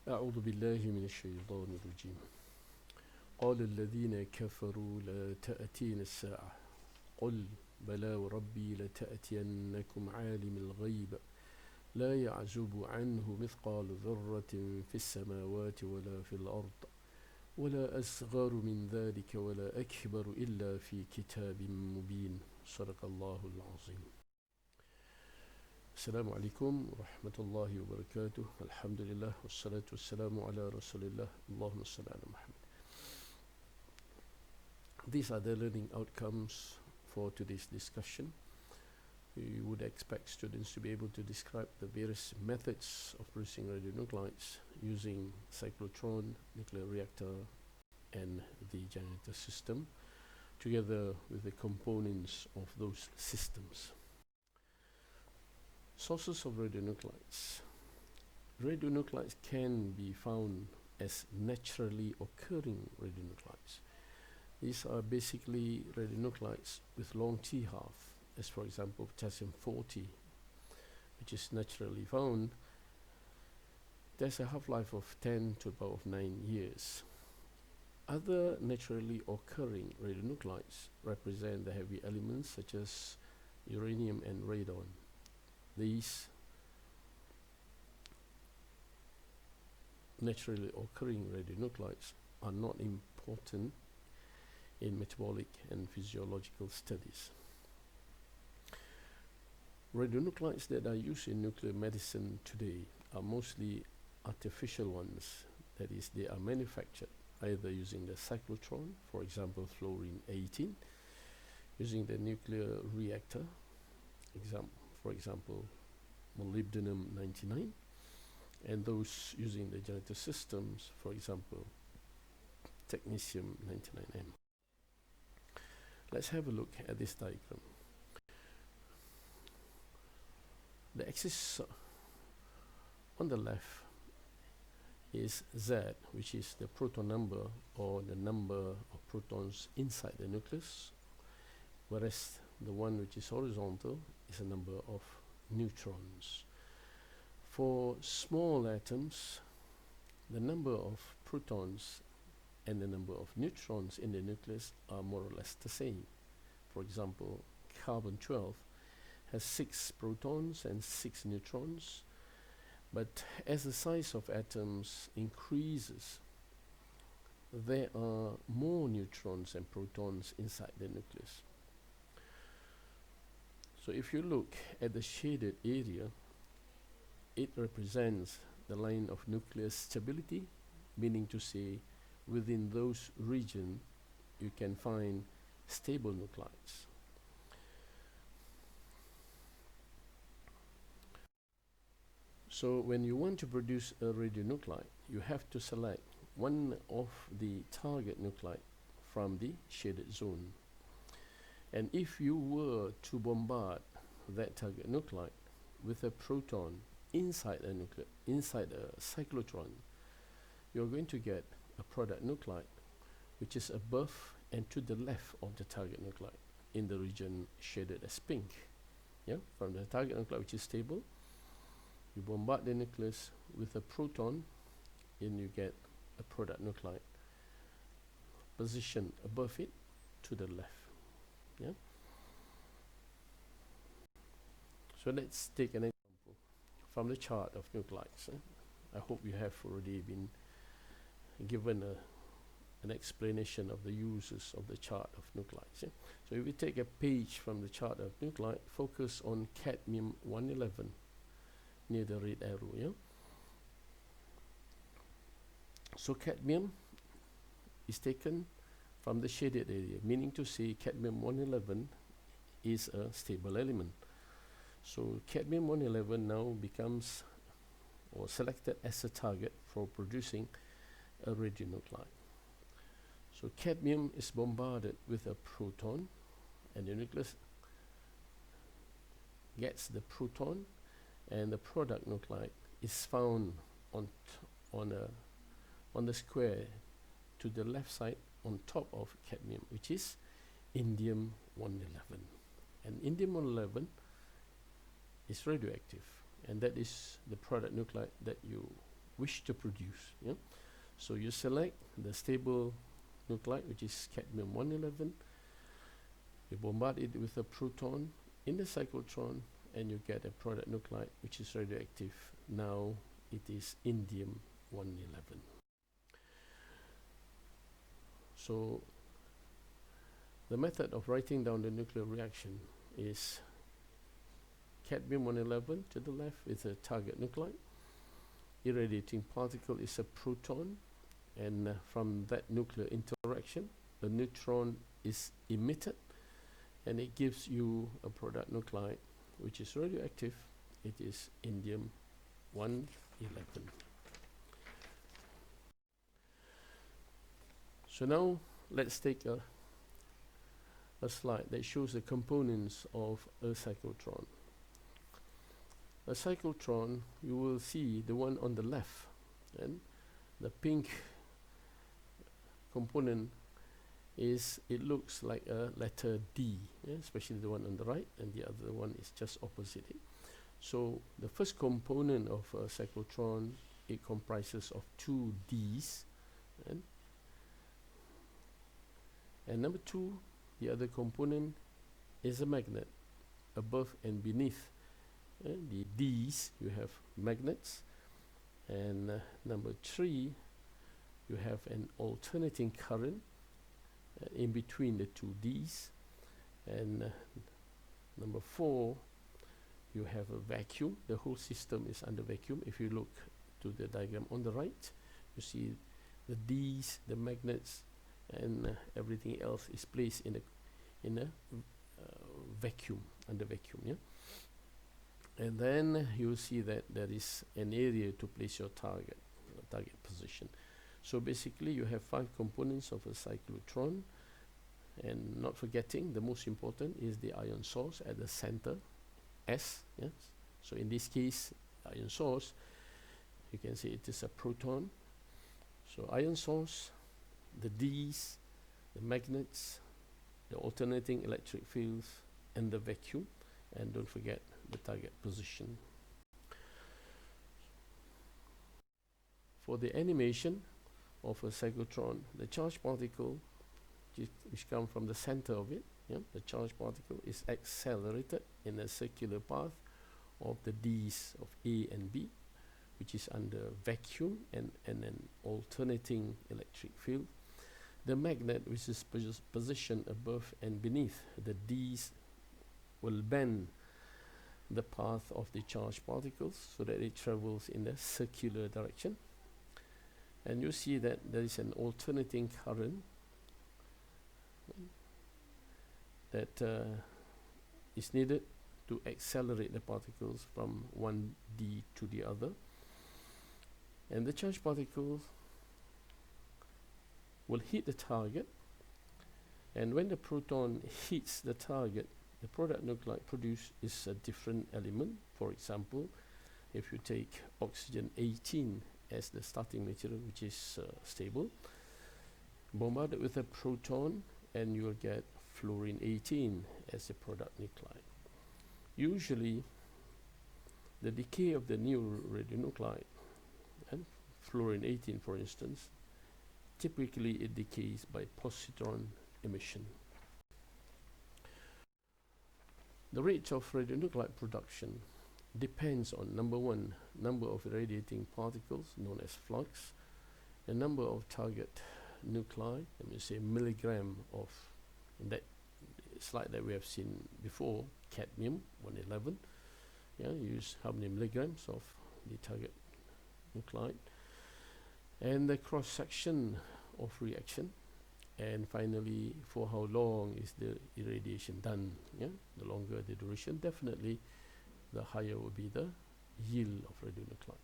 أعوذ بالله من الشيطان الرجيم. قال الذين كفروا لا تأتين الساعة قل بلى وربي لتأتينكم عالم الغيب لا يعزب عنه مثقال ذرة في السماوات ولا في الأرض ولا أصغر من ذلك ولا أكبر إلا في كتاب مبين. صدق الله العظيم. السلام عليكم ورحمة الله وبركاته. الحمد لله والصلاة والسلام على رسول الله. اللهم صل على محمد. These are the learning outcomes for today's discussion. We would expect students to be able to describe the various methods of producing radionuclides using cyclotron, nuclear reactor, and the generator system, together with the components of those systems. Sources of radionuclides. Radionuclides can be found as naturally occurring radionuclides. These are basically radionuclides with long T-half, as for example potassium-40, which is naturally found. There's a half-life of 10 to the power of 9 years. Other naturally occurring radionuclides represent the heavy elements such as uranium and radon. These naturally occurring radionuclides are not important in metabolic and physiological studies. Radionuclides that are used in nuclear medicine today are mostly artificial ones. That is, they are manufactured either using the cyclotron, for example fluorine-18, using the nuclear reactor, for example molybdenum-99, and those using the generator systems, for example technetium-99m. Let's have a look at this diagram. The axis on the left is Z, which is the proton number or the number of protons inside the nucleus, whereas the one which is horizontal is the number of neutrons. For small atoms, the number of protons and the number of neutrons in the nucleus are more or less the same. For example, carbon-12 has 6 protons and 6 neutrons, but as the size of atoms increases, there are more neutrons and protons inside the nucleus. So if you look at the shaded area, it represents the line of nuclear stability, meaning to say within those regions you can find stable nuclides. So when you want to produce a radionuclide, you have to select one of the target nuclide from the shaded zone. And if you were to bombard that target nuclide with a proton inside a nucleus, inside a cyclotron, you're going to get a product nuclide which is above and to the left of the target nuclide in the region shaded as pink. Yeah, from the target nuclide, which is stable, you bombard the nucleus with a proton and you get a product nuclide positioned above it to the left. Yeah. So let's take an example from the chart of nuclides. I hope you have already been given an explanation of the uses of the chart of nuclides. Yeah? So if we take a page from the chart of nuclide, focus on cadmium-111 near the red arrow. Yeah? So cadmium is taken from the shaded area, meaning to say cadmium-111 is a stable element. So cadmium-111 now becomes or selected as a target for producing a radionuclide. So cadmium is bombarded with a proton, and the nucleus gets the proton, and the product nuclide is found on the square to the left side on top of cadmium, which is indium-111. And indium-111 is radioactive, and that is the product nuclide that you wish to produce. Yeah? So you select the stable nuclide, which is cadmium-111. You bombard it with a proton in the cyclotron, and you get a product nuclide, which is radioactive. Now it is indium-111. So the method of writing down the nuclear reaction is cadmium-111 to the left is a target nuclide. Irradiating particle is a proton, and from that nuclear interaction, the neutron is emitted, and it gives you a product nuclide, which is radioactive. It is indium-111. So now let's take a slide that shows the components of a cyclotron. A cyclotron, you will see the one on the left, and the pink component is, it looks like a letter D, especially the one on the right, and the other one is just opposite it. So the first component of a cyclotron, it comprises of 2 Ds, and number 2, the other component is a magnet. Above and beneath the Ds, you have magnets, and number 3, you have an alternating current in between the 2 Ds, and number 4, you have a vacuum. The whole system is under vacuum. If you look to the diagram on the right, you see the Ds, the magnets, and everything else is placed in a vacuum, under vacuum. Yeah. And then you will see that there is an area to place your target position. So basically you have 5 components of a cyclotron, and not forgetting the most important is the ion source at the center, S. Yes. So in this case, ion source, you can say it is a proton. So ion source, the Ds, the magnets, the alternating electric fields, and the vacuum, and don't forget the target position. For the animation of a cyclotron, the charged particle which come from the center of it, the charged particle is accelerated in a circular path of the Ds of A and B, which is under vacuum and an alternating electric field. The magnet, which is positioned above and beneath the Ds, will bend the path of the charged particles so that it travels in a circular direction. And you see that there is an alternating current that is needed to accelerate the particles from one D to the other. And the charged particles will hit the target, and when the proton hits the target, the product nuclide produced is a different element. For example, if you take oxygen 18 as the starting material, which is stable, bombarded with a proton, and you will get fluorine 18 as a product nuclide. Usually the decay of the new radionuclide, and fluorine 18 for instance, typically it decays by positron emission. The rate of radionuclide production depends on number 1, number of radiating particles known as flux, the number of target nuclei, let me say milligram of, in that slide that we have seen before, cadmium-111, use how many milligrams of the target nuclide, and the cross section of reaction, and finally for how long is the irradiation done. The longer the duration, definitely the higher will be the yield of radionuclide.